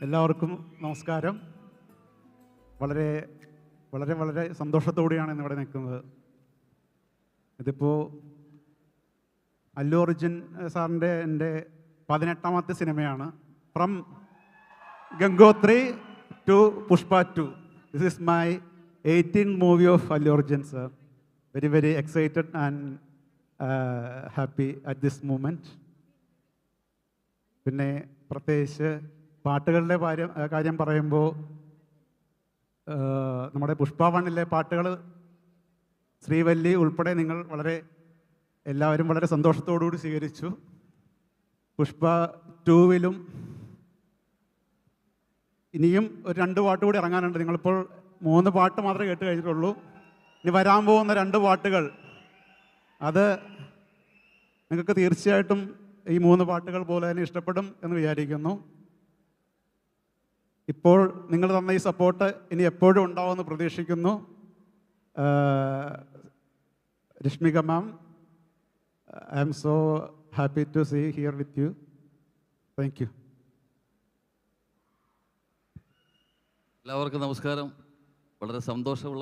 എല്ലാവർക്കും നമസ്കാരം. വളരെ വളരെ വളരെ സന്തോഷത്തോടെയാണ് ഇന്നിവിടെ നിൽക്കുന്നത്. ഇതിപ്പോൾ അല്ലു അർജുൻ സാറിൻ്റെ എൻ്റെ 18ാമത്തെ സിനിമയാണ്. From Gangotri to Pushpa 2. This is my 18th movie of Allu Arjun sir. Very very excited and happy at this moment. പിന്നെ പ്രത്യേകിച്ച് പാട്ടുകളുടെ കാര്യം പറയുമ്പോൾ നമ്മുടെ പുഷ്പ 1 പാട്ടുകൾ ശ്രീവല്ലി ഉൾപ്പെടെ നിങ്ങൾ എല്ലാവരും വളരെ സന്തോഷത്തോടുകൂടി സ്വീകരിച്ചു. പുഷ്പ 2 ഇനിയും ഒരു 2 പാട്ട് കൂടി ഇറങ്ങാനുണ്ട്. നിങ്ങളിപ്പോൾ 3 പാട്ട് മാത്രമേ കേട്ട് കഴിഞ്ഞിട്ടുള്ളൂ. ഇനി വരാൻ പോകുന്ന 2 പാട്ടുകൾ അത് നിങ്ങൾക്ക് തീർച്ചയായിട്ടും ഈ 3 പാട്ടുകൾ പോലെ തന്നെ ഇഷ്ടപ്പെടും എന്ന് വിചാരിക്കുന്നു. ഇപ്പോൾ നിങ്ങൾ തന്ന ഈ സപ്പോർട്ട് ഇനി എപ്പോഴും ഉണ്ടാവുമെന്ന് പ്രതീക്ഷിക്കുന്നു. Rashmika ma'am, I am so happy to see here with you. Thank you. എല്ലാവർക്കും നമസ്കാരം. വളരെ സന്തോഷമുള്ള